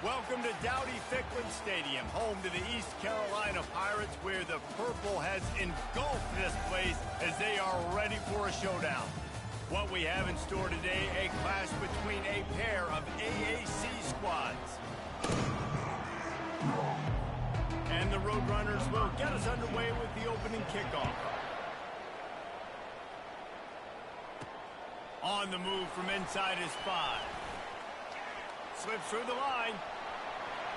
Welcome to Dowdy-Ficklin Stadium, home to the East Carolina Pirates, where the purple has engulfed this place as they are ready for a showdown. What we have in store today, a clash between a pair of AAC squads. And the Roadrunners will get us underway with the opening kickoff. On the move from inside his 5. Slips through the line.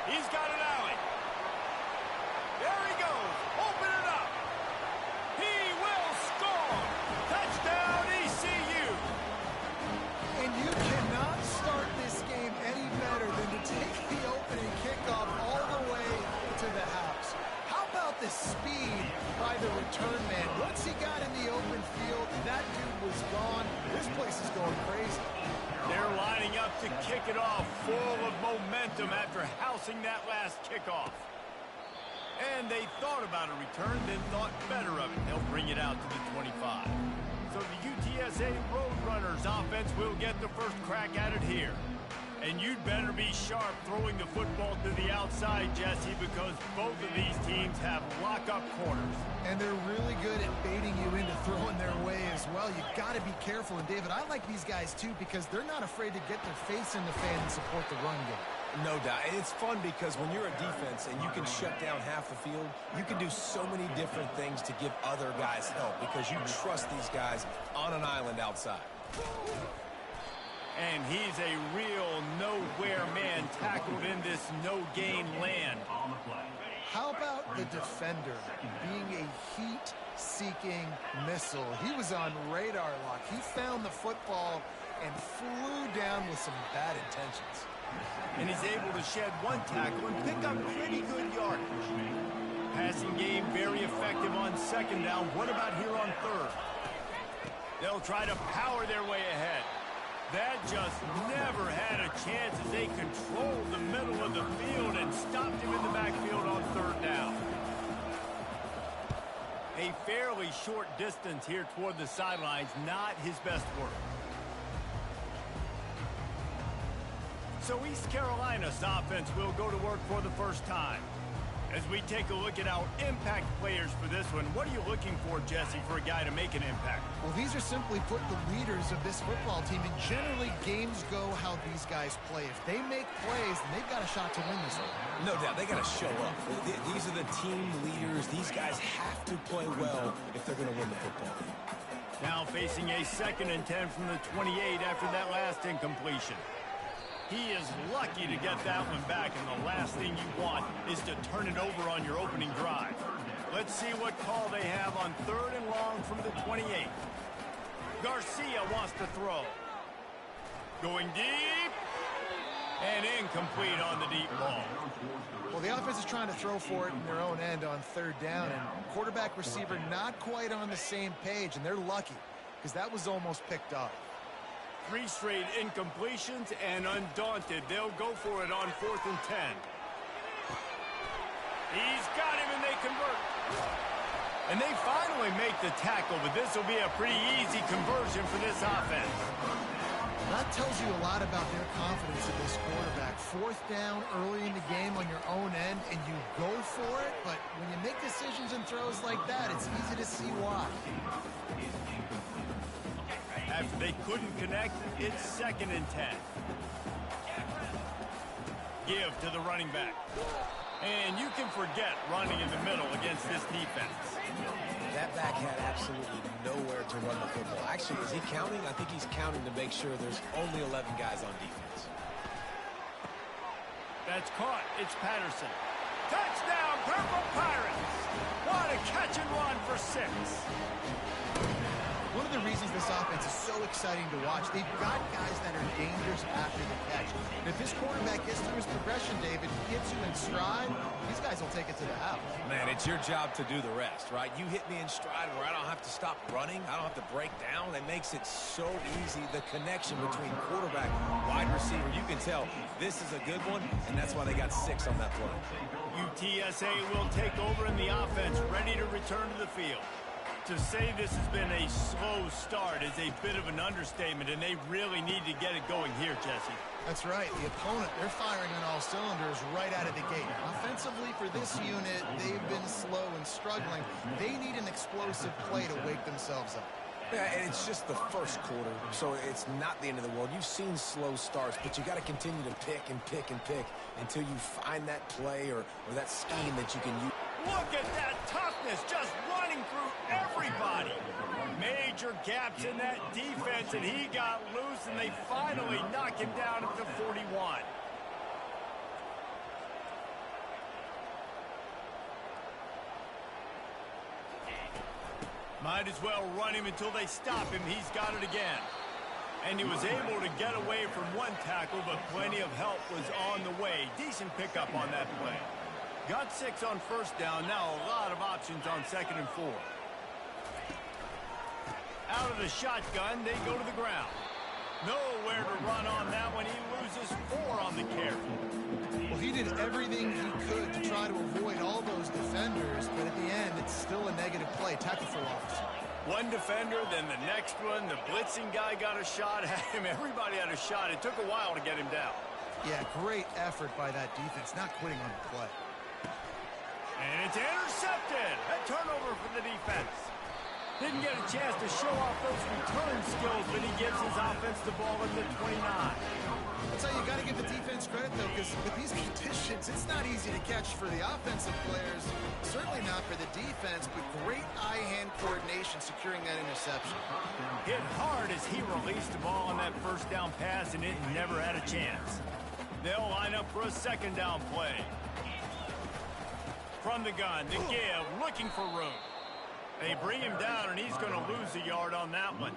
He's got an alley. There he goes. Open it up. He will score. Touchdown, ECU. And you cannot start this game any better than to take the opening kickoff all the way to the house. How about the speed by the return man? Once he got in the open field, that dude was gone. This place is going crazy. They're lining up to kick it off, full of momentum after housing that last kickoff. And they thought about a return, then thought better of it. They'll bring it out to the 25. So the UTSA Roadrunners offense will get the first crack at it here. And you'd better be sharp throwing the football to the outside, Jesse, because both of these teams have lock-up corners. And they're really good at baiting you into throwing their way as well. You got to be careful. And, David, I like these guys, too, because they're not afraid to get their face in the fan and support the run game. No doubt. It's fun because when you're a defense and you can shut down half the field, you can do so many different things to give other guys help because you trust these guys on an island outside. And he's a real nowhere man tackled in this no-gain land. How about the defender being a heat-seeking missile? He was on radar lock. He found the football and flew down with some bad intentions. And he's able to shed one tackle and pick up pretty good yardage. Passing game very effective on second down. What about here on third? They'll try to power their way ahead. That just never had a chance as they controlled the middle of the field and stopped him in the backfield on third down. A fairly short distance here toward the sidelines, not his best work. So East Carolina's offense will go to work for the first time. As we take a look at our impact players for this one, what are you looking for, Jesse, for a guy to make an impact? Well, these are simply put the leaders of this football team, and generally games go how these guys play. If they make plays, then they've got a shot to win this one. No doubt, they got to show up. These are the team leaders. These guys have to play well if they're going to win the football game. Now facing a 2nd and 10 from the 28 after that last incompletion. He is lucky to get that one back, and the last thing you want is to turn it over on your opening drive. Let's see what call they have on 3rd and long from the 28. Garcia wants to throw. Going deep. And incomplete on the deep ball. Well, the offense is trying to throw for it in their own end on 3rd down, and quarterback receiver not quite on the same page, and they're lucky because that was almost picked up. 3 straight incompletions, and undaunted, they'll go for it on 4th and 10. He's got him, and they convert. And they finally make the tackle, but this will be a pretty easy conversion for this offense. That tells you a lot about their confidence in this quarterback. 4th down early in the game on your own end, and you go for it, but when you make decisions and throws like that, it's easy to see why. After they couldn't connect, it's 2nd and 10. Give to the running back. And you can forget running in the middle against this defense. That back had absolutely nowhere to run the football. Actually, is he counting? I think he's counting to make sure there's only 11 guys on defense. That's caught. It's Patterson. Touchdown, Purple Pirates! What a catch and run for 6. One of the reasons this offense is so exciting to watch, they've got guys that are dangerous after the catch. And if this quarterback gets through his progression, David, gets you in stride, these guys will take it to the house. Man, it's your job to do the rest, right? You hit me in stride where I don't have to stop running. I don't have to break down. It makes it so easy. The connection between quarterback, wide receiver, you can tell this is a good one, and that's why they got 6 on that play. UTSA will take over in the offense, ready to return to the field. To say this has been a slow start is a bit of an understatement, and they really need to get it going here, Jesse. That's right. The opponent, they're firing on all cylinders right out of the gate. Offensively, for this unit, they've been slow and struggling. They need an explosive play to wake themselves up. Yeah, and it's just the first quarter, so it's not the end of the world. You've seen slow starts, but you got to continue to pick and pick and pick until you find that play or that scheme that you can use. Look at that toughness, just running through everybody. Major gaps in that defense, and he got loose, and they finally knock him down at the 41. Might as well run him until they stop him. He's got it again. And he was able to get away from one tackle, but plenty of help was on the way. Decent pickup on that play. Got 6 on first down. Now a lot of options on 2nd and 4. Out of the shotgun, they go to the ground. Nowhere to run on that one. He loses 4 on the carry. Well, he did everything he could to try to avoid all those defenders, but at the end, it's still a negative play. Tackle for loss. One defender, then the next one. The blitzing guy got a shot at him. Everybody had a shot. It took a while to get him down. Yeah, great effort by that defense, not quitting on the play. And it's intercepted. A turnover for the defense. Didn't get a chance to show off those return skills, but he gives his offense the ball at the 29. I'll tell you, you got to give the defense credit, though, because with these conditions, it's not easy to catch for the offensive players. Certainly not for the defense, but great eye-hand coordination securing that interception. Hit hard as he released the ball on that first down pass, and it never had a chance. They'll line up for a 2nd down play. From the gun, the give, looking for room. They bring him down, and he's going to lose a yard on that one.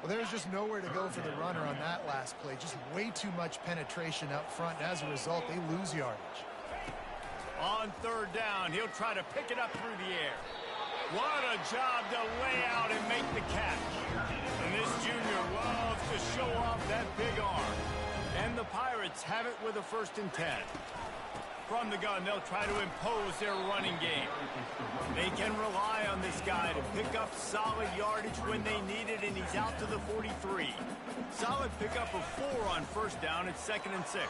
Well, there's just nowhere to go for the runner on that last play. Just way too much penetration up front, and as a result, they lose yardage. On 3rd down, he'll try to pick it up through the air. What a job to lay out and make the catch. And this junior loves to show off that big arm. And the Pirates have it with a 1st and 10. From the gun, they'll try to impose their running game. They can rely on this guy to pick up solid yardage when they need it, and he's out to the 43. Solid pickup of 4 on 1st down. It's 2nd and 6.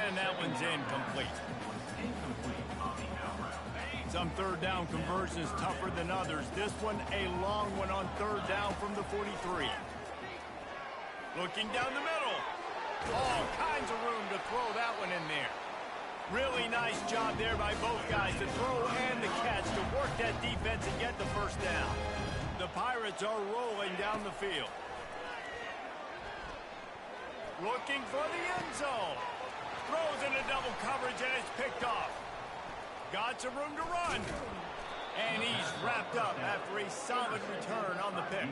And that one's incomplete. Some 3rd down conversions tougher than others. This one a long one on 3rd down from the 43. Looking down the middle. All kinds of room to throw that one in there. Really nice job there by both guys to throw and the catch to work that defense and get the 1st down. The Pirates are rolling down the field. Looking for the end zone. Throws into double coverage and it's picked off. Got some room to run. And he's wrapped up after a solid return on the pick.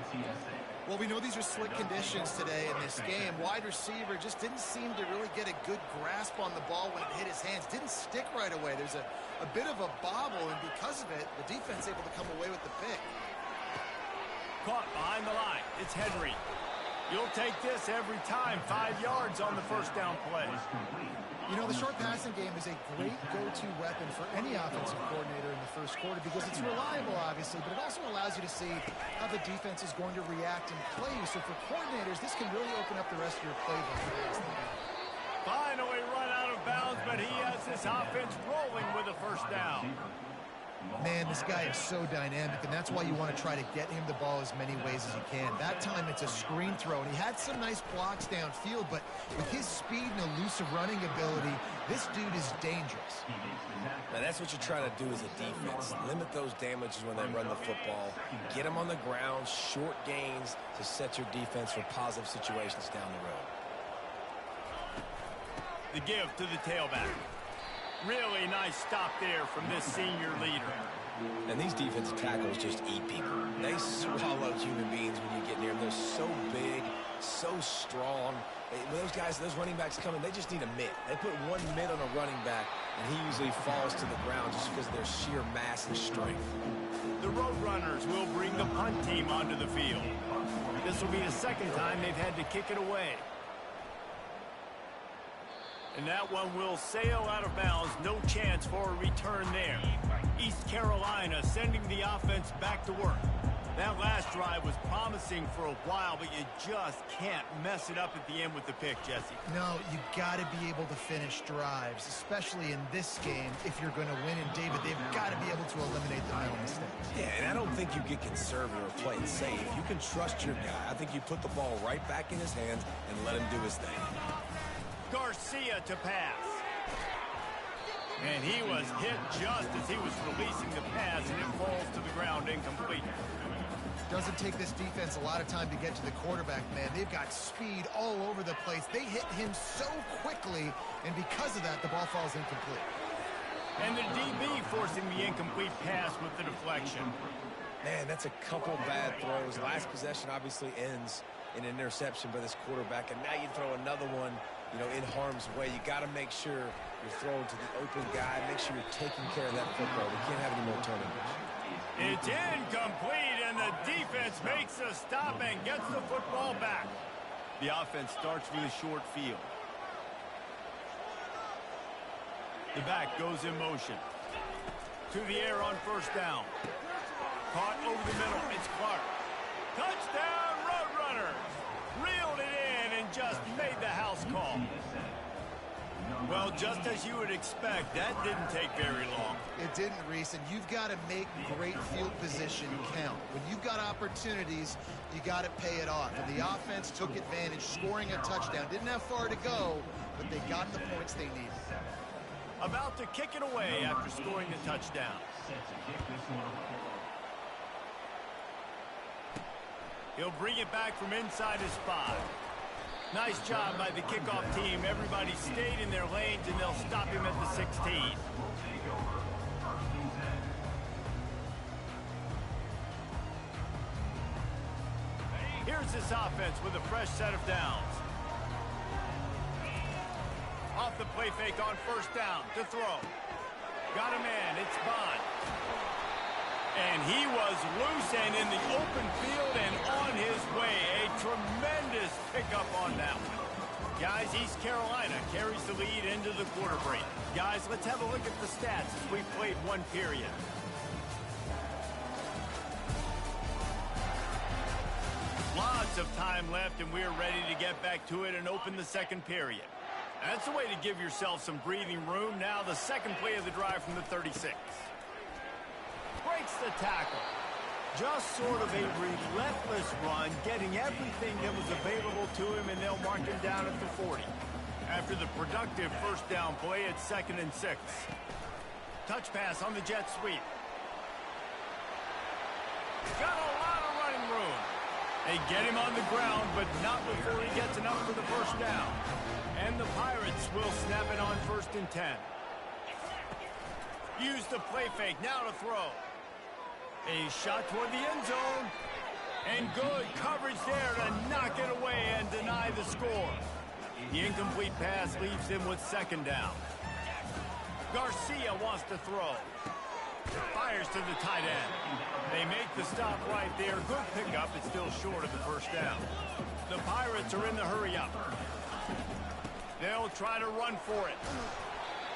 Well, we know these are slick conditions today in this game. Wide receiver just didn't seem to really get a good grasp on the ball when it hit his hands. Didn't stick right away. There's a bit of a bobble, and because of it, the defense able to come away with the pick. Caught behind the line. It's Henry. You'll take this every time. 5 yards on the 1st down play. You know, the short passing game is a great go-to weapon for any offensive coordinator in the 1st quarter because it's reliable, obviously, but it also allows you to see how the defense is going to react and play you. So for coordinators, this can really open up the rest of your playbook. Finally run out of bounds, but he has this offense rolling with a 1st down. Man, this guy is so dynamic, and that's why you want to try to get him the ball as many ways as you can. That time, it's a screen throw, and he had some nice blocks downfield, but with his speed and elusive running ability, this dude is dangerous. Now, that's what you're trying to do as a defense. Limit those damages when they run the football. Get them on the ground, short gains to set your defense for positive situations down the road. The give to the tailback. Really nice stop there from this senior leader. And these defensive tackles just eat people. They swallow human beings when you get near them. They're so big, so strong. When those guys, those running backs come in, they just need a mitt. They put one mitt on a running back, and he usually falls to the ground just because of their sheer mass and strength. The Roadrunners will bring the punt team onto the field. This will be the 2nd time they've had to kick it away. And that one will sail out of bounds. No chance for a return there. East Carolina sending the offense back to work. That last drive was promising for a while, but you just can't mess it up at the end with the pick, Jesse. No, you got to be able to finish drives, especially in this game. If you're going to win, and David, they've got to be able to eliminate the mental mistakes. Yeah, and I don't think you get conservative or play it safe. You can trust your guy. I think you put the ball right back in his hands and let him do his thing. Garcia to pass. And he was hit just as he was releasing the pass, and it falls to the ground incomplete. Doesn't take this defense a lot of time to get to the quarterback, man. They've got speed all over the place. They hit him so quickly, and because of that, the ball falls incomplete. And the DB forcing the incomplete pass with the deflection. Man, that's a couple bad throws. Last possession obviously ends in an interception by this quarterback, and now you throw another one, you know, in harm's way. You got to make sure you're throwing to the open guy. Make sure you're taking care of that football. We can't have any more turnovers. It's incomplete, and the defense makes a stop and gets the football back. The offense starts with a short field. The back goes in motion. To the air on first down. Caught over the middle. It's Clark. Touchdown, Roadrunners! Reeled it in and just made the house call. Well, just as you would expect, that didn't take very long. It didn't, Reese, and you've got to make great field position count. When you've got opportunities, you got to pay it off. And the offense took advantage, scoring a touchdown. Didn't have far to go, but they got the points they needed. About to kick it away after scoring the touchdown. He'll bring it back from inside his 5. Nice job by the kickoff team. Everybody stayed in their lanes, and they'll stop him at the 16. Here's this offense with a fresh set of downs. Off the play fake on first down to throw. Got a man. It's Bond. And he was loose and in the open field and on his way. A tremendous pickup on that one. Guys, East Carolina carries the lead into the quarter break. Guys, let's have a look at the stats as we've played one period. Lots of time left, and we're ready to get back to it and open the second period. That's the way to give yourself some breathing room. Now the second play of the drive from the 36. Breaks the tackle. Just sort of a relentless run, getting everything that was available to him, and they'll mark him down at the 40. After the productive first down play, it's 2nd and 6. Touch pass on the jet sweep. Got a lot of running room. They get him on the ground, but not before he gets enough for the first down. And the Pirates will snap it on 1st and 10. Use the play fake, now to throw. A shot toward the end zone. And good coverage there to knock it away and deny the score. The incomplete pass leaves him with 2nd down. Garcia wants to throw. Fires to the tight end. They make the stop right there. Good pickup. It's still short of the first down. The Pirates are in the hurry-up. They'll try to run for it.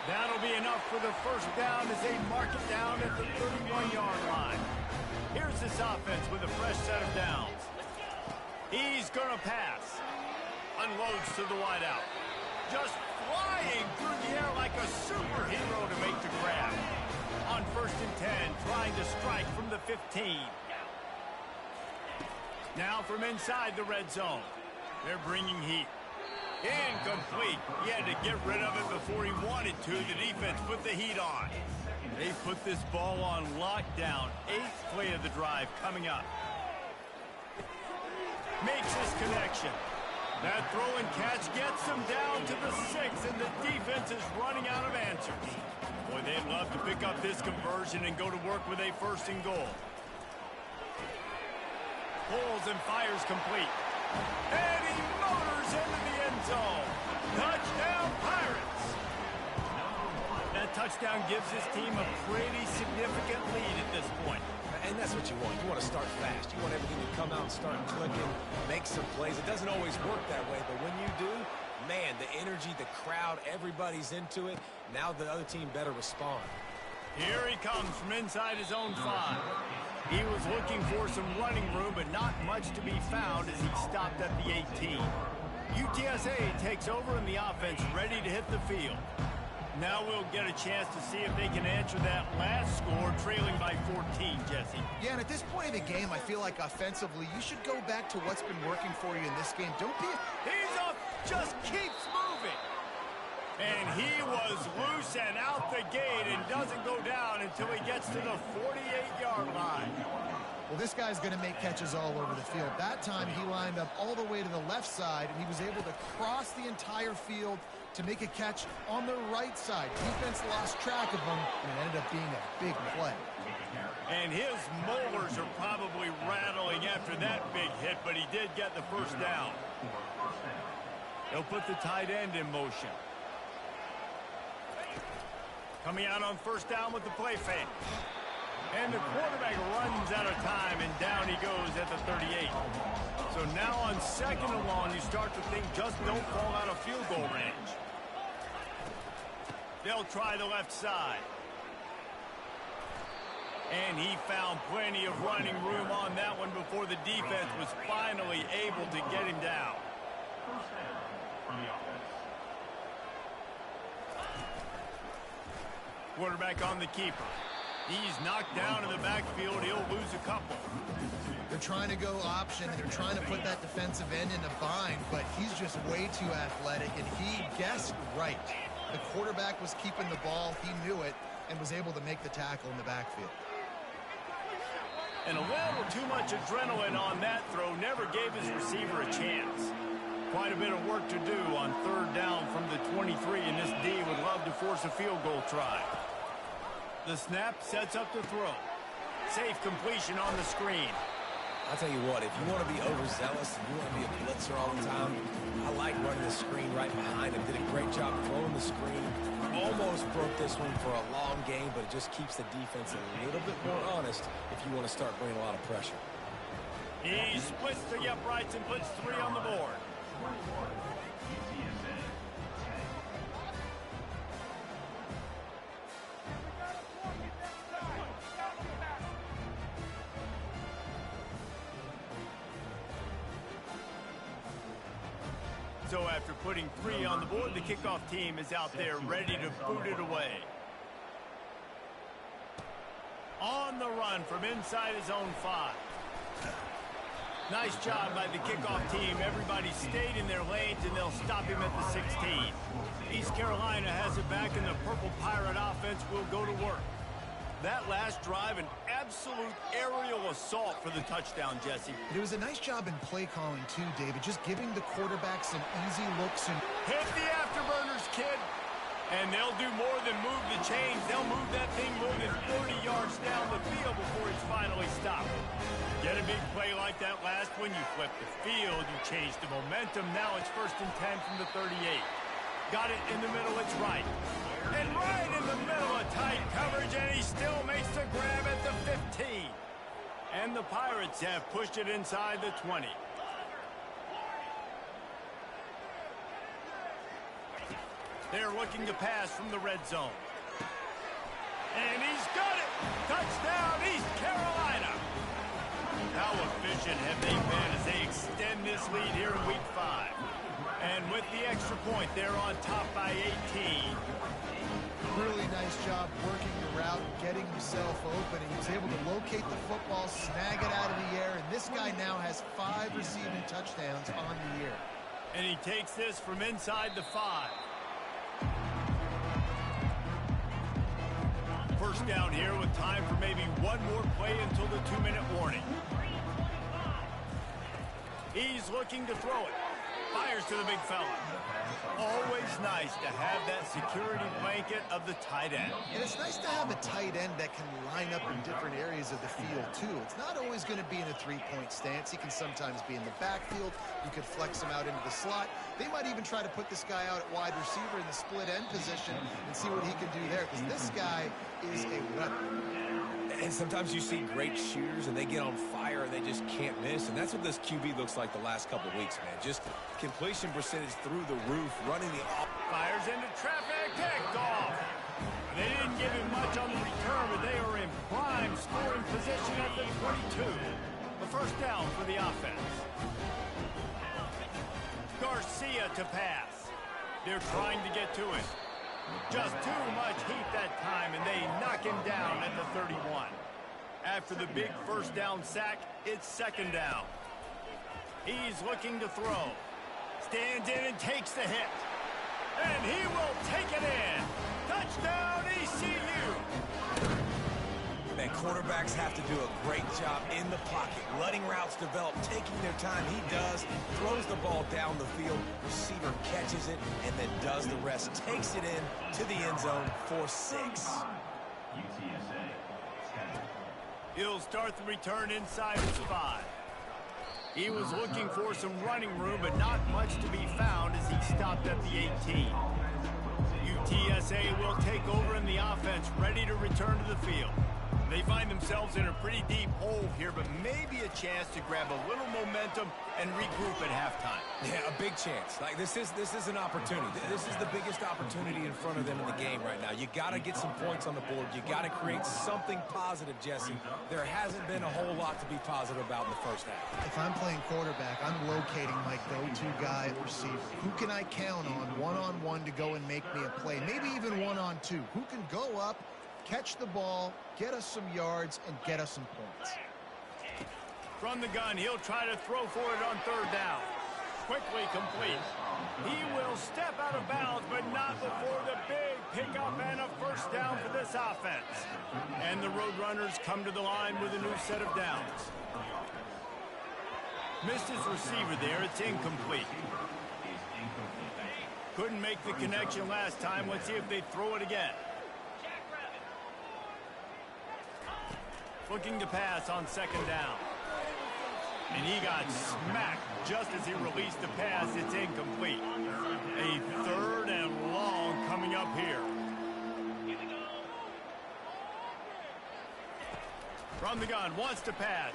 That'll be enough for the first down as they mark it down at the 31-yard line. Here's this offense with a fresh set of downs. He's going to pass. Unloads to the wideout. Just flying through the air like a superhero to make the grab. On 1st and 10, trying to strike from the 15. Now from inside the red zone. They're bringing heat. Incomplete. He had to get rid of it before he wanted to. The defense put the heat on. They put this ball on lockdown. 8th play of the drive coming up. Makes his connection. That throw and catch gets them down to the 6, and the defense is running out of answers. Boy, they'd love to pick up this conversion and go to work with a 1st and goal. Pulls and fires complete. And he motors into the end zone. Touchdown, Pirates. That touchdown gives his team a pretty significant lead at this point. And that's what you want. You want to start fast. You want everything to come out and start clicking, make some plays. It doesn't always work that way, but when you do, man, the energy, the crowd, everybody's into it. Now the other team better respond. Here he comes from inside his own 5. He was looking for some running room, but not much to be found as he stopped at the 18. UTSA takes over in the offense, ready to hit the field. Now we'll get a chance to see if they can answer that last score, trailing by 14, Jesse. Yeah, and at this point in the game, I feel like offensively, you should go back to what's been working for you in this game. Don't be... He's up, just keeps moving. And he was loose and out the gate and doesn't go down until he gets to the 48-yard line. Well, this guy's going to make catches all over the field. That time, he lined up all the way to the left side, and he was able to cross the entire field to make a catch on the right side. Defense lost track of him, and it ended up being a big play. And his molars are probably rattling after that big hit, but he did get the first down. They'll put the tight end in motion. Coming out on first down with the play fake. And the quarterback runs out of time, and down he goes at the 38. So now on second and long, you start to think just don't fall out of field goal range. They'll try the left side. And he found plenty of running room on that one before the defense was finally able to get him down. Quarterback on the keeper. He's knocked down in the backfield. He'll lose a couple. They're trying to go option, and they're trying to put that defensive end in a bind, but he's just way too athletic, and he guessed right. The quarterback was keeping the ball. He knew it and was able to make the tackle in the backfield. And a little too much adrenaline on that throw never gave his receiver a chance. Quite a bit of work to do on third down from the 23, and this D would love to force a field goal try. The snap sets up the throw. Safe completion on the screen. I'll tell you what, if you want to be overzealous and you want to be a blitzer all the time, I like running the screen right behind him. Did a great job throwing the screen. Almost broke this one for a long game, but it just keeps the defense a little bit more honest if you want to start bringing a lot of pressure. He splits the uprights and puts 3 on the board. So after putting 3 on the board, the kickoff team is out there ready to boot it away. On the run from inside his own 5. Nice job by the kickoff team. Everybody stayed in their lanes, and they'll stop him at the 16. East Carolina has it back, and the Purple Pirate offense will go to work. That last drive, an absolute aerial assault for the touchdown, Jesse. It was a nice job in play calling, too, David, just giving the quarterback some easy looks. And hit the afterburners, kid. And they'll do more than move the chains. They'll move that thing more than 30 yards down the field before it's finally stopped. Get a big play like that last one, you flip the field, you change the momentum. Now it's 1st and 10 from the 38. Got it in the middle, it's right. And right in the middle of tight coverage, and he still makes the grab at the 15. And the Pirates have pushed it inside the 20. They're looking to pass from the red zone. And he's got it! Touchdown, East Carolina! How efficient have they been as they extend this lead here in Week 5? And with the extra point, they're on top by 18. Really nice job working the route, getting himself open. He was able to locate the football, snag it out of the air, and this guy now has 5 receiving touchdowns on the year. And he takes this from inside the 5. First down here with time for maybe one more play until the 2-minute warning. He's looking to throw it. Fires to the big fella. Always nice to have that security blanket of the tight end. And it's nice to have a tight end that can line up in different areas of the field, too. It's not always going to be in a 3-point stance. He can sometimes be in the backfield. You could flex him out into the slot. They might even try to put this guy out at wide receiver in the split end position and see what he can do there, because this guy is a weapon. And sometimes you see great shooters and they get on fire and they just can't miss. And that's what this QB looks like the last couple weeks, man. Just completion percentage through the roof, running the off. Fires into traffic, picked off. They didn't give him much on the return, but they are in prime scoring position at the 22. A first down for the offense. Garcia to pass. They're trying to get to it. Just too much heat that time, and they knock him down at the 31. After the big first down sack, it's second down. He's looking to throw. Stands in and takes the hit. And he will take it in. Touchdown, ECU. Man, quarterbacks have to do a great job in the pocket, letting routes develop, taking their time. He does, throws the ball down the field, receiver catches it, and then does the rest, takes it in to the end zone for 6. He'll start the return inside his 5. He was looking for some running room, but not much to be found as he stopped at the 18. UTSA will take over in the offense, ready to return to the field. They find themselves in a pretty deep hole here, but maybe a chance to grab a little momentum and regroup at halftime. Yeah, a big chance. Like this is an opportunity. This is the biggest opportunity in front of them in the game right now. You got to get some points on the board. You got to create something positive, Jesse. There hasn't been a whole lot to be positive about in the first half. If I'm playing quarterback, I'm locating my go-to guy at receiver. Who can I count on one-on-one to go and make me a play? Maybe even one-on-two. Who can go up, catch the ball, get us some yards, and get us some points. From the gun, he'll try to throw for it on third down. Quickly complete. He will step out of bounds, but not before the big pickup and a first down for this offense. And the Roadrunners come to the line with a new set of downs. Missed his receiver there. It's incomplete. Couldn't make the connection last time. Let's see if they throw it again. Looking to pass on second down. And he got smacked just as he released the pass. It's incomplete. A third and long coming up here. From the gun, wants to pass.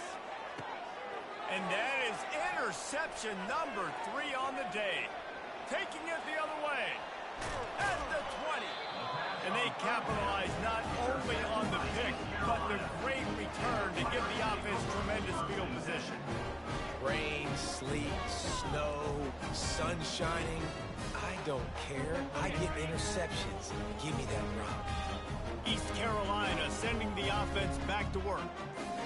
And that is interception number 3 on the day. Taking it the other way. At the 20. And they capitalize not only on the pick, but the great return to give the offense tremendous field position. Rain, sleet, snow, sun shining. I don't care. I get interceptions. Give me that rock. East Carolina sending the offense back to work.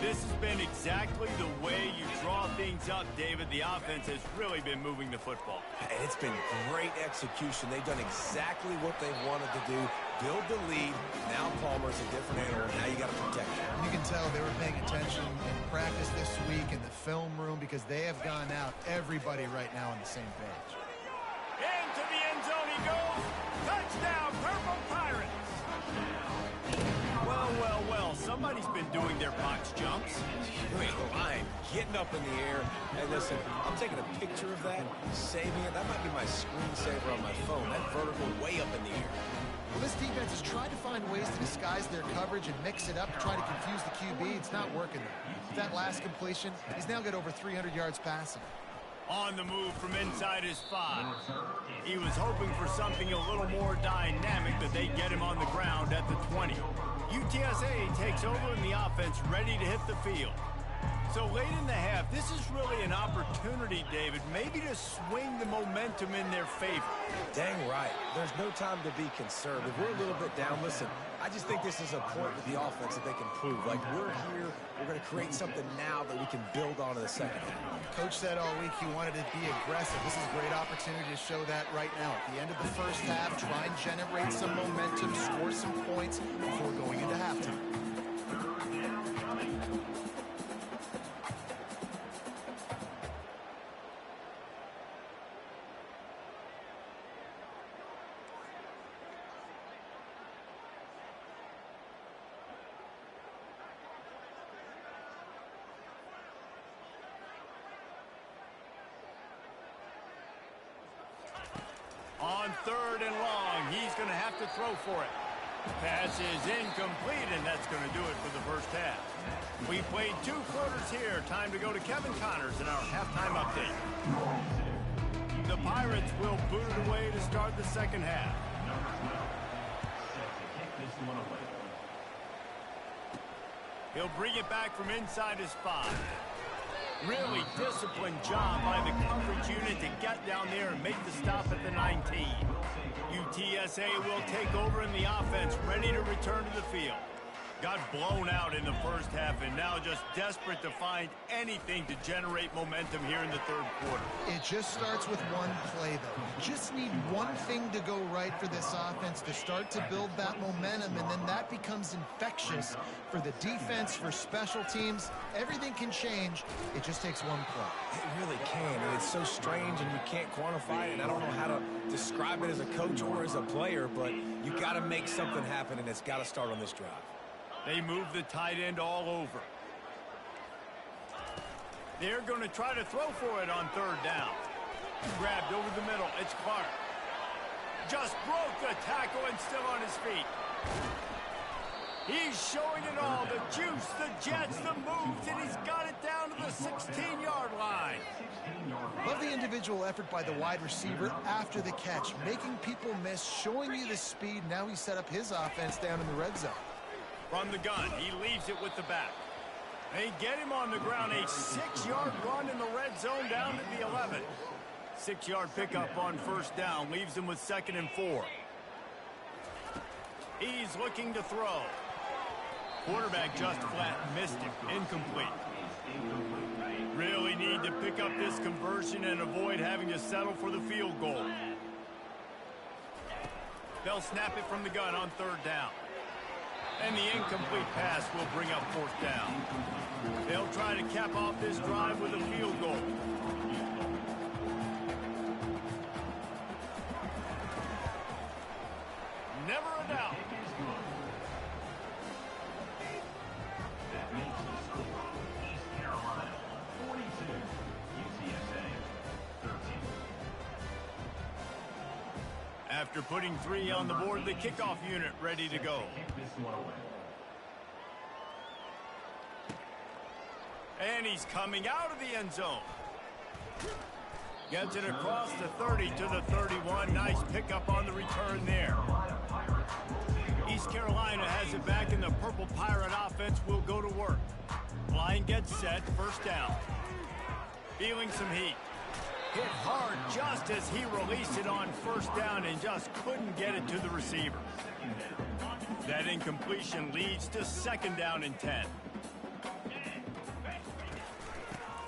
This has been exactly the way you draw things up, David. The offense has really been moving the football. And it's been great execution. They've done exactly what they wanted to do. Build the lead. Now Palmer's a different animal. Now you got to protect him. You can tell they were paying attention in practice this week in the film room because they have gone out, everybody right now on the same page. Into the end zone he goes. Touchdown, Purple Pirates. Well, somebody's been doing their box jumps. You ain't lying. Getting up in the air. Hey, listen, I'm taking a picture of that, saving it. That might be my screensaver on my phone. That vertical way up in the air. Well, this defense has tried to find ways to disguise their coverage and mix it up to try to confuse the QB. It's not working there. With that last completion, he's now got over 300 yards passing. On the move from inside his 5. He was hoping for something a little more dynamic, but they get him on the ground at the 20. UTSA takes over in the offense, ready to hit the field. So late in the half, this is really an opportunity, David, maybe to swing the momentum in their favor. Dang right. There's no time to be concerned. If we're a little bit down, listen, I just think this is a point with the offense that they can prove. Like, we're here, we're going to create something now that we can build on in the second half. Coach said all week he wanted to be aggressive. This is a great opportunity to show that right now. At the end of the first half, try and generate some momentum, score some points before going into halftime. On third and long, he's going to have to throw for it. Pass is incomplete, and that's going to do it for the first half. We played 2 quarters here. Time to go to Kevin Connors in our halftime update. The Pirates will boot it away to start the second half. He'll bring it back from inside his 5. Really disciplined job by the coverage unit to get down there and make the stop at the 19. UTSA will take over in the offense, ready to return to the field. Got blown out in the first half and now just desperate to find anything to generate momentum here in the third quarter. It just starts with one play, though. You just need one thing to go right for this offense to start to build that momentum, and then that becomes infectious for the defense, for special teams. Everything can change. It just takes one play. It really can, and it's so strange, and you can't quantify it, and I don't know how to describe it as a coach or as a player, but you got to make something happen, and it's got to start on this drive. They move the tight end all over. They're going to try to throw for it on third down. Grabbed over the middle. It's Clark. Just broke the tackle and still on his feet. He's showing it all. The juice, the jets, the moves, and he's got it down to the 16-yard line. Love the individual effort by the wide receiver after the catch, making people miss, showing you the speed. Now he set up his offense down in the red zone. From the gun, he leaves it with the back. They get him on the ground, a 6-yard run in the red zone down to the 11. 6-yard pickup on first down, leaves him with 2nd and 4. He's looking to throw. Quarterback just flat missed it, incomplete. Really need to pick up this conversion and avoid having to settle for the field goal. They'll snap it from the gun on third down. And the incomplete pass will bring up fourth down. They'll try to cap off this drive with a field goal. Never a doubt. That makes the score East Carolina 42, UTSA 13. After putting 3 on the board, the kickoff unit ready to go. And he's coming out of the end zone. Gets it across the 30 to the 31. Nice pickup on the return there. East Carolina has it back, and the Purple Pirate offense will go to work. Line gets set, first down. Feeling some heat. Hit hard just as he released it on first down and just couldn't get it to the receiver. That incompletion leads to 2nd down and 10.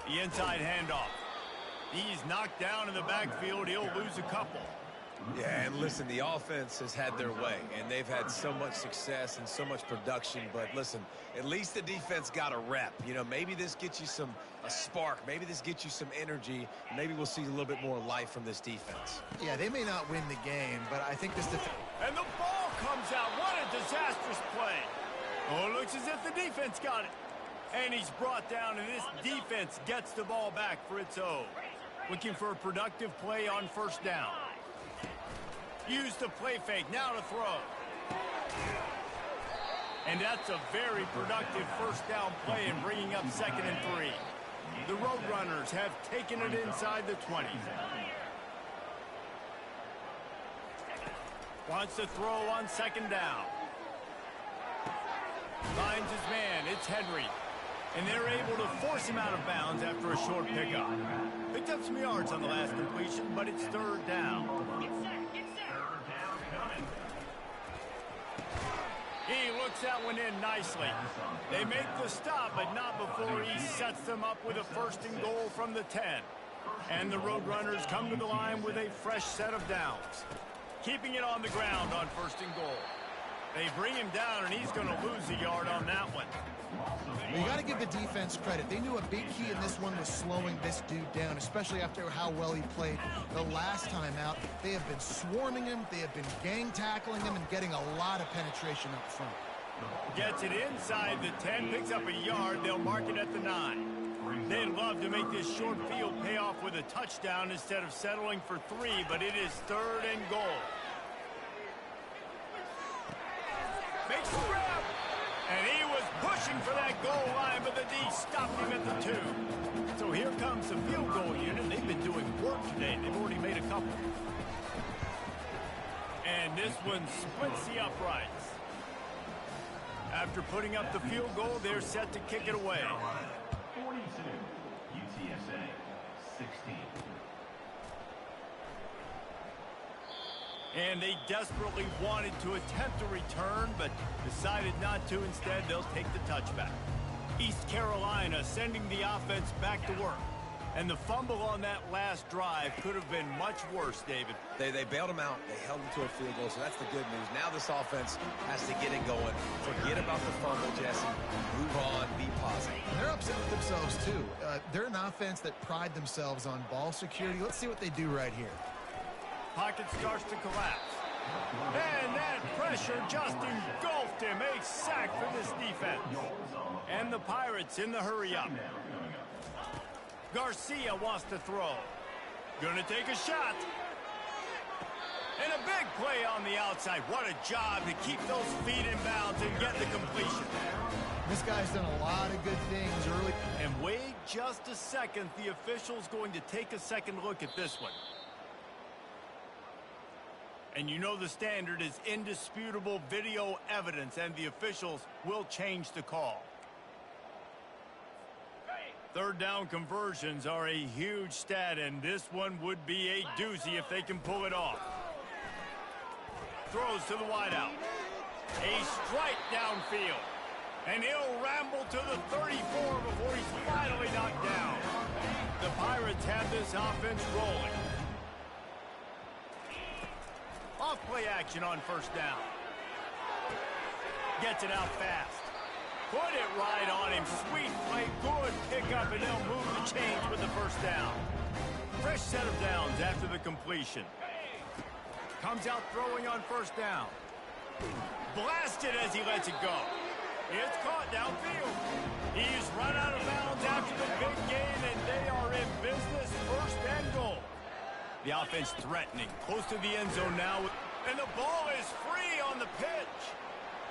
The inside handoff. He's knocked down in the backfield. He'll lose a couple. Yeah, and listen, the offense has had their way, and they've had so much success and so much production. But listen, at least the defense got a rep. You know, maybe this gets you a spark. Maybe this gets you some energy. Maybe we'll see a little bit more life from this defense. Yeah, they may not win the game, but I think this defense... And the ball comes out. What a disastrous play. Oh, it looks as if the defense got it. And he's brought down, and this defense gets the ball back for its own. Looking for a productive play on first down. Use the play fake, now to throw. And that's a very productive first down play and bringing up 2nd and 3. The Roadrunners have taken it inside the 20. Wants to throw on 2nd down. Finds his man, it's Henry. And they're able to force him out of bounds after a short pickup. Picked up some yards on the last completion, but it's 3rd down. He looks that one in nicely. They make the stop, but not before he sets them up with a 1st and goal from the 10. And the Roadrunners come to the line with a fresh set of downs. Keeping it on the ground on 1st and goal. They bring him down, and he's going to lose a yard on that one. You got to give the defense credit. They knew a big key in this one was slowing this dude down, especially after how well he played the last time out. They have been swarming him. They have been gang tackling him and getting a lot of penetration up front. Gets it inside the 10, picks up a yard. They'll mark it at the 9. They'd love to make this short field pay off with a touchdown instead of settling for 3, but it is 3rd and goal. reaching for that goal line, but the D stopped him at the 2. So here comes the field goal unit. They've been doing work today. They've already made a couple. And this one splits the uprights. After putting up the field goal, they're set to kick it away. 42, UTSA 16. And they desperately wanted to attempt a return, but decided not to. Instead, they'll take the touchback. East Carolina sending the offense back to work. And the fumble on that last drive could have been much worse, David. They bailed him out. They held him to a field goal, so that's the good news. Now this offense has to get it going. Forget about the fumble, Jesse. Move on. Be positive. They're upset with themselves, too. They're an offense that pride themselves on ball security. Let's see what they do right here. Pocket starts to collapse. And that pressure just engulfed him. A sack for this defense. And the Pirates in the hurry-up. Garcia wants to throw. Gonna take a shot. And a big play on the outside. What a job to keep those feet in bounds and get the completion. This guy's done a lot of good things early. And wait just a second. The official's going to take a second look at this one. And you know the standard is indisputable video evidence, and the officials will change the call. Third down conversions are a huge stat, and this one would be a doozy if they can pull it off. Throws to the wideout. A strike downfield. And he'll ramble to the 34 before he's finally knocked down. The Pirates have this offense rolling. Off-play action on first down. Gets it out fast. Put it right on him. Sweet play. Good pickup, and they'll move the chains with the first down. Fresh set of downs after the completion. Comes out throwing on first down. Blasted as he lets it go. It's caught downfield. He's run out of bounds after the big gain, and they are in business. First and goal. The offense threatening. Close to the end zone now. And the ball is free on the pitch.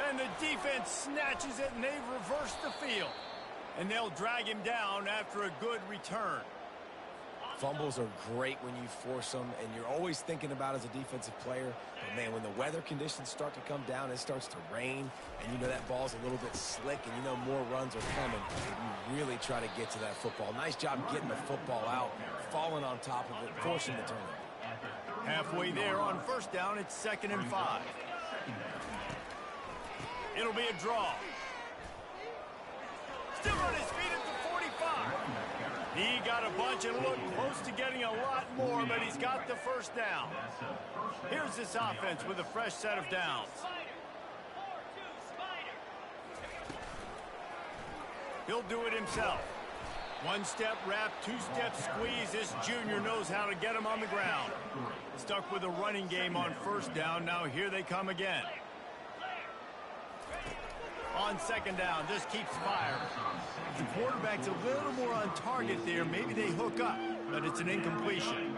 And the defense snatches it, and they've reversed the field. And they'll drag him down after a good return. Fumbles are great when you force them, and you're always thinking about as a defensive player. But, man, when the weather conditions start to come down, it starts to rain, and you know that ball's a little bit slick, and you know more runs are coming. You really try to get to that football. Nice job getting the football out, falling on top of it, forcing the turnover. Halfway there on first down, it's 2nd and 5. It'll be a draw. Still on his feet at the 45. He got a bunch and looked close to getting a lot more, but he's got the first down. Here's this offense with a fresh set of downs. He'll do it himself. One-step wrap, two-step squeeze. This junior knows how to get him on the ground. Stuck with a running game on first down. Now here they come again. On second down, just keeps firing. The quarterback's a little more on target there. Maybe they hook up, but it's an incompletion.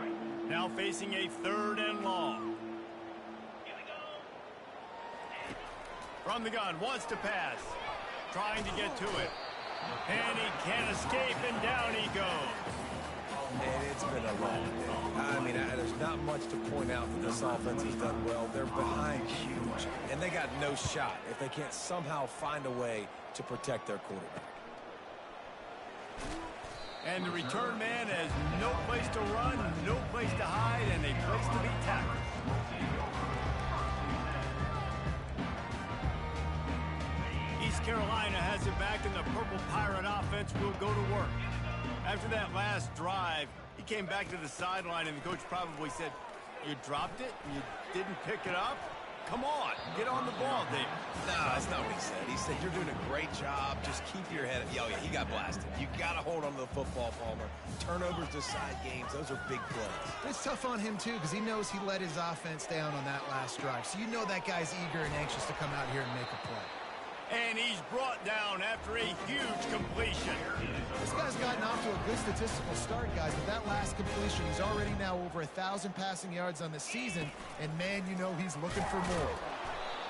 Now facing a 3rd and long. From the gun, wants to pass. Trying to get to it. And he can't escape, and down he goes. And it's been a long day. I mean, there's not much to point out that this offense has done well. They're behind huge, and they got no shot if they can't somehow find a way to protect their quarterback. And the return man has no place to run, no place to hide, and a place to be tackled. East Carolina has it back, and the Purple Pirate offense will go to work. After that last drive, he came back to the sideline, and the coach probably said, "You dropped it? You didn't pick it up? Come on, get on the ball, David." No, that's not what he said. He said, "You're doing a great job. Just keep your head up." Oh, yeah, he got blasted. You got to hold on to the football, Palmer. Turnovers decide games. Those are big plays. It's tough on him, too, because he knows he let his offense down on that last drive. So you know that guy's eager and anxious to come out here and make a play. And he's brought down after a huge completion. This guy's gotten off to a good statistical start, guys, but that last completion, he's already now over 1,000 passing yards on the season, and man, you know he's looking for more.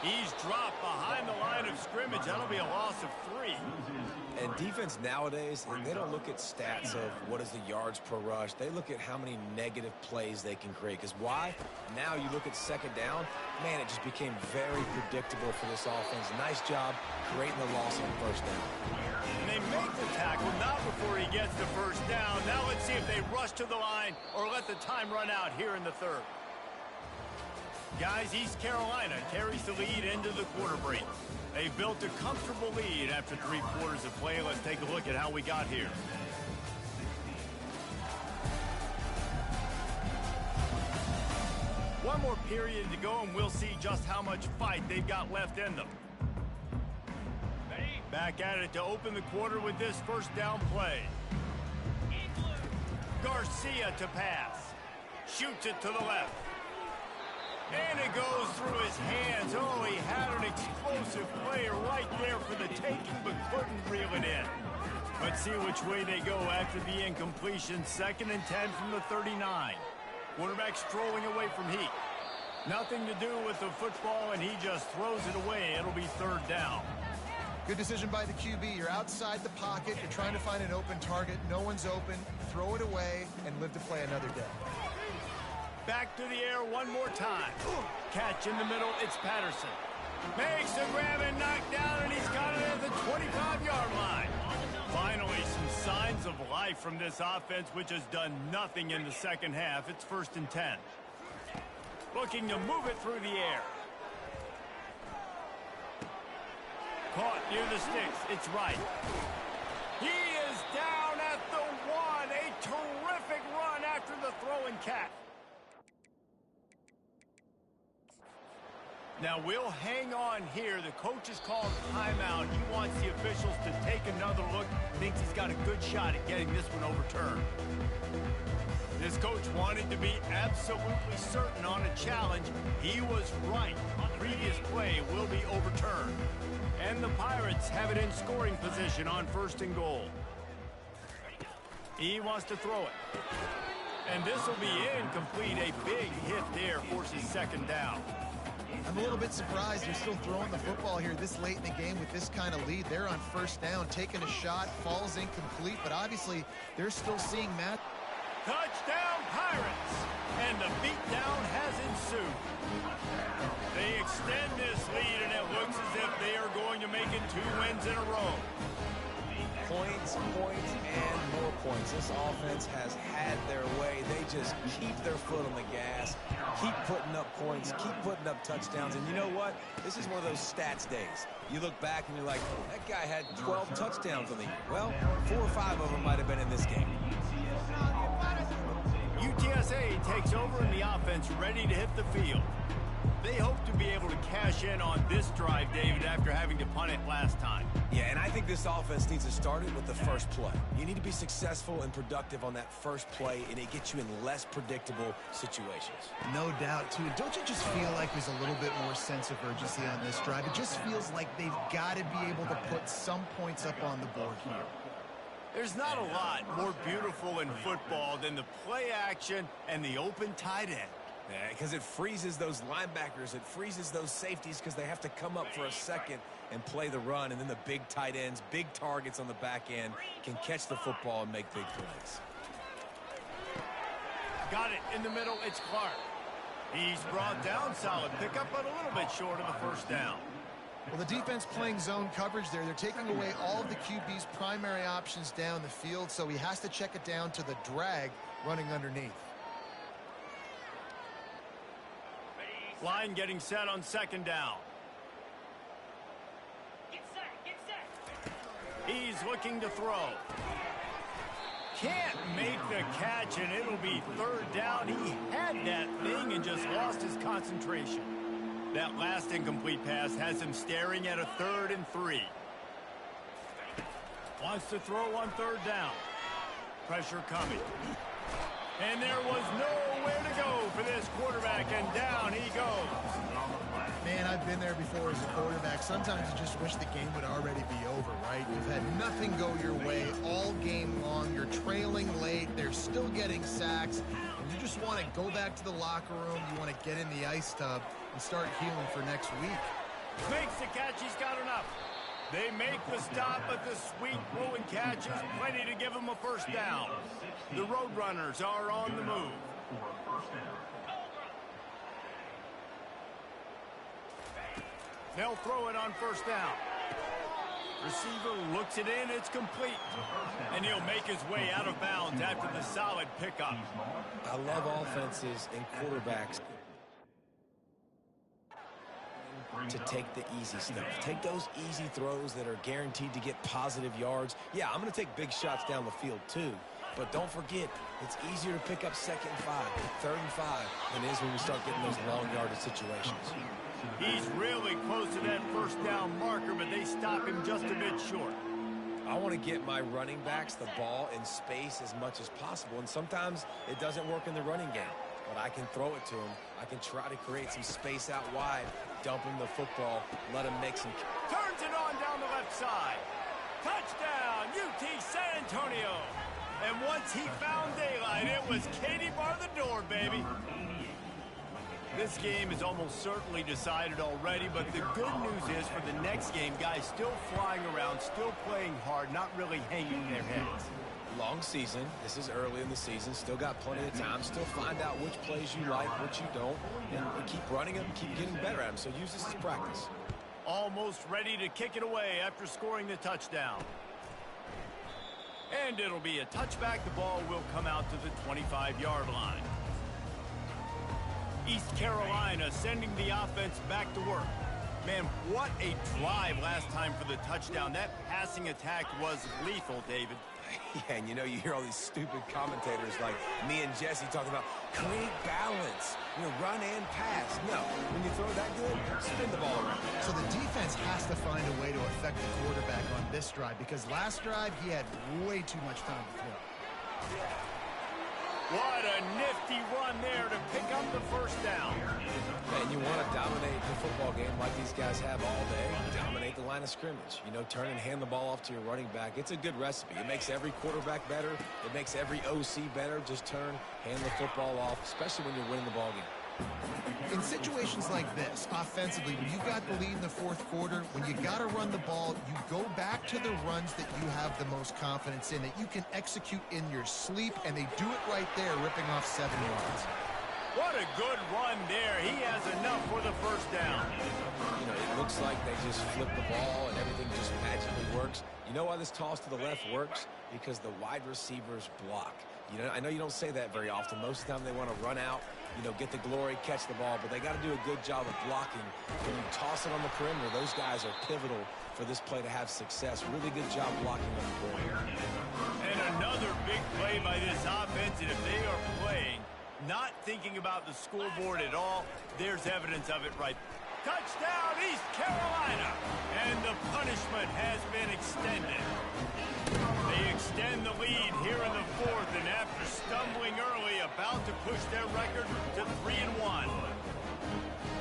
He's dropped behind the line of scrimmage. That'll be a loss of 3. And defense nowadays, they don't look at stats of what is the yards per rush. They look at how many negative plays they can create. Because why? Now you look at second down, man, it just became very predictable for this offense. Nice job creating the loss on first down. And they make the tackle, not before he gets the first down. Now let's see if they rush to the line or let the time run out here in the third. Guys, East Carolina carries the lead into the quarter break. They've built a comfortable lead after 3 quarters of play. Let's take a look at how we got here. One more period to go, and we'll see just how much fight they've got left in them. Back at it to open the quarter with this first down play. Garcia to pass. Shoots it to the left. And it goes through his hands. Oh, he had an explosive player right there for the taking, but couldn't reel it in. Let's see which way they go after the incompletion. 2nd and 10 from the 39. Quarterback strolling away from Heat. Nothing to do with the football, and he just throws it away. It'll be 3rd down. Good decision by the QB. You're outside the pocket. You're trying to find an open target. No one's open. Throw it away and live to play another day. Back to the air one more time. Catch in the middle. It's Patterson. Makes the grab and knocked down, and he's got it at the 25-yard line. Finally, some signs of life from this offense, which has done nothing in the second half. It's 1st and 10. Looking to move it through the air. Caught near the sticks. It's right. He is down at the 1. A terrific run after the throw and catch. Now we'll hang on here. The coach has called timeout. He wants the officials to take another look. Thinks he's got a good shot at getting this one overturned. This coach wanted to be absolutely certain on a challenge. He was right. The previous play will be overturned. And the Pirates have it in scoring position on 1st and goal. He wants to throw it. And this will be incomplete. A big hit there forces 2nd down. I'm a little bit surprised you're still throwing the football here this late in the game with this kind of lead. They're on 1st down, taking a shot, falls incomplete, but obviously they're still seeing Matt. Touchdown Pirates! And the beatdown has ensued. They extend this lead, and it looks as if they are going to make it 2 wins in a row. Points, and more points. This offense has had their way. They just keep their foot on the gas, keep putting up points, keep putting up touchdowns. And you know what? This is one of those stats days. You look back and you're like, that guy had 12 touchdowns on the year. Well, 4 or 5 of them might have been in this game. UTSA takes over in the offense, ready to hit the field. They hope to be able to cash in on this drive, David, after having to punt it last time. Yeah, and I think this offense needs to start it with the first play. You need to be successful and productive on that first play, and it gets you in less predictable situations. No doubt, too. Don't you just feel like there's a little bit more sense of urgency on this drive? It just feels like they've got to be able to put some points up on the board here. There's not a lot more beautiful in football than the play action and the open tight end. Yeah, because it freezes those linebackers. It freezes those safeties because they have to come up for a second and play the run. And then the big tight ends, big targets on the back end can catch the football and make big plays. Got it in the middle. It's Clark. He's brought down. Solid pickup, but a little bit short of the 1st down. Well, the defense playing zone coverage there. They're taking away all of the QB's primary options down the field, so he has to check it down to the drag running underneath. Line getting set on 2nd down. Get set. He's looking to throw. Can't make the catch, and it'll be 3rd down. He had that thing and just lost his concentration. That last incomplete pass has him staring at a 3rd and 3. Wants to throw on 3rd down. Pressure coming. And there was nowhere to go for this quarterback, and down he goes. Man, I've been there before as a quarterback. Sometimes you just wish the game would already be over, right? You've had nothing go your way all game long. You're trailing late. They're still getting sacks. And you just want to go back to the locker room. You want to get in the ice tub and start healing for next week. Makes the catch. He's got enough. They make the stop, but the sweet throw and catch is plenty to give them a first down. The Roadrunners are on the move. They'll throw it on first down. Receiver looks it in. It's complete. And he'll make his way out of bounds after the solid pickup. I love offenses and quarterbacks to take the easy stuff. Take those easy throws that are guaranteed to get positive yards. Yeah, I'm going to take big shots down the field too. But don't forget, it's easier to pick up 2nd and 5, 3rd and 5 than it is when we start getting those long yardage situations. He's really close to that first down marker, but they stop him just a bit short. I want to get my running backs the ball in space as much as possible, and sometimes it doesn't work in the running game. But I can throw it to him. I can try to create some space out wide, dump him the football, let him make some... Turns it on down the left side. Touchdown, UT San Antonio. And once he found daylight, it was Katie bar the door, baby. This game is almost certainly decided already, but the good news is for the next game, guys still flying around, still playing hard, not really hanging their heads. Long season. This is early in the season. Still got plenty of time. Still find out which plays you like, which you don't, and keep running them, keep getting better at them. So use this as practice. Almost ready to kick it away after scoring the touchdown. And it'll be a touchback. The ball will come out to the 25-yard line. East Carolina sending the offense back to work. Man, what a drive last time for the touchdown. That passing attack was lethal, David. Yeah, and you know, you hear all these stupid commentators like me and Jesse talking about create balance, run and pass. No, when you throw that good, spin the ball around. So the defense has to find a way to affect the quarterback on this drive, because last drive he had way too much time to throw. What a nifty run there to pick up the first down. And you want to dominate the football game like these guys have all day. Dominate the line of scrimmage. Turn and hand the ball off to your running back. It's a good recipe. It makes every quarterback better. It makes every OC better. Just turn, hand the football off, especially when you're winning the ball game. In situations like this, offensively, when you've got the lead in the fourth quarter, when you got to run the ball, you go back to the runs that you have the most confidence in, that you can execute in your sleep, and they do it right there, ripping off 7 yards. What a good run there. He has enough for the first down. It looks like they just flip the ball and everything just magically works. You know why this toss to the left works? Because the wide receivers block. I know you don't say that very often. Most of the time they want to run out, get the glory, catch the ball, but they got to do a good job of blocking. When you toss it on the perimeter, those guys are pivotal for this play to have success. Really good job blocking on the perimeter. And another big play by this offense, and if they are playing, not thinking about the scoreboard at all, there's evidence of it right. Touchdown, East Carolina! And the punishment has been extended. They extend the lead here in the fourth, and after stumbling early, about to push their record to 3-1.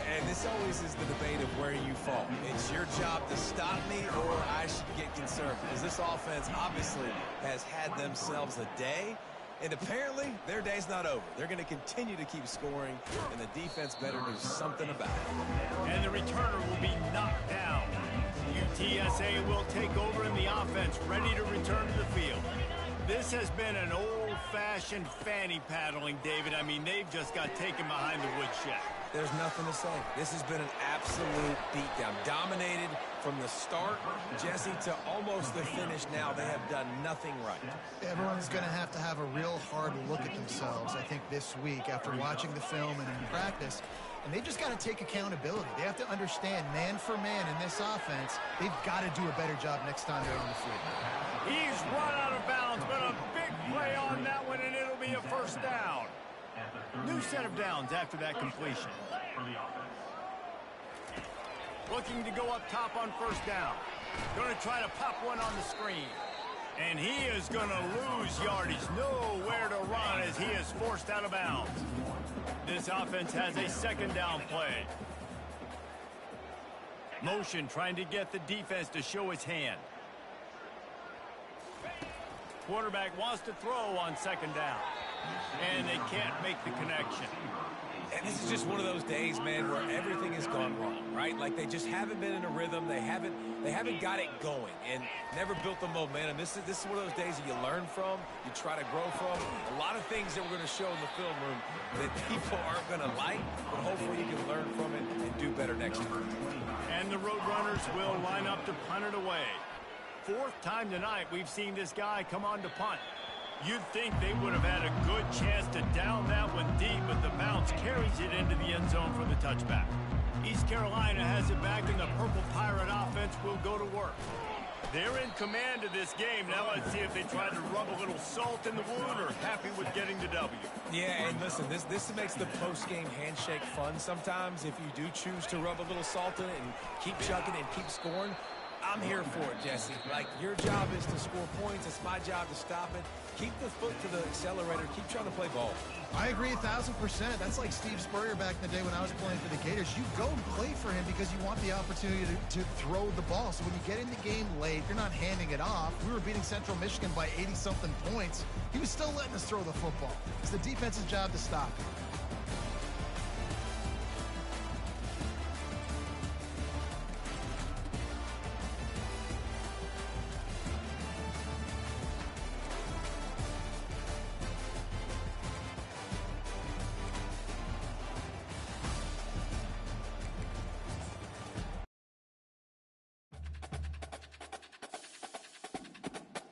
And this always is the debate of where you fall. It's your job to stop me, or I should get concerned. Because this offense obviously has had themselves a day, and apparently their day's not over. They're going to continue to keep scoring, and the defense better do something about it. And the returner will be knocked down. UTSA will take over in the offense, ready to return to the field. This has been an old-fashioned fanny paddling, David. I mean, they've just got taken behind the woodshed. There's nothing to say. This has been an absolute beatdown. Dominated from the start, Jesse, to almost the finish now. They have done nothing right. Everyone's going to have a real hard look at themselves, I think, this week after watching the film and in practice. And they've just got to take accountability. They have to understand, man for man in this offense, they've got to do a better job next time they're on the field. He's run out of bounds, but a big play on that one, and it'll be a first down. New set of downs after that completion. Looking to go up top on first down. Going to try to pop one on the screen. And he is going to lose yardage. Nowhere to run as he is forced out of bounds. This offense has a second down play. Motion trying to get the defense to show his hand. Quarterback wants to throw on second down. And they can't make the connection. And this is just one of those days, man, where everything has gone wrong, right? Like they just haven't been in a rhythm. They haven't got it going and never built the momentum. This is one of those days that you learn from, you try to grow from. A lot of things that we're going to show in the film room that people aren't going to like, but hopefully you can learn from it and do better next time. And the Roadrunners will line up to punt it away. Fourth time tonight we've seen this guy come on to punt. You'd think they would have had a good chance to down that one deep, but the bounce carries it into the end zone for the touchback. East Carolina has it back, and the Purple Pirate offense will go to work. They're in command of this game. Now let's see if they try to rub a little salt in the wound or happy with getting the W. Yeah, and listen, this makes the post-game handshake fun sometimes. If you do choose to rub a little salt in it and keep chugging and keep scoring, I'm here for it, Jesse. Like, your job is to score points. It's my job to stop it. Keep the foot to the accelerator. Keep trying to play ball. I agree 1,000%. That's like Steve Spurrier back in the day when I was playing for the Gators. You go and play for him because you want the opportunity to throw the ball. So when you get in the game late, you're not handing it off. We were beating Central Michigan by 80-something points. He was still letting us throw the football. It's the defense's job to stop him.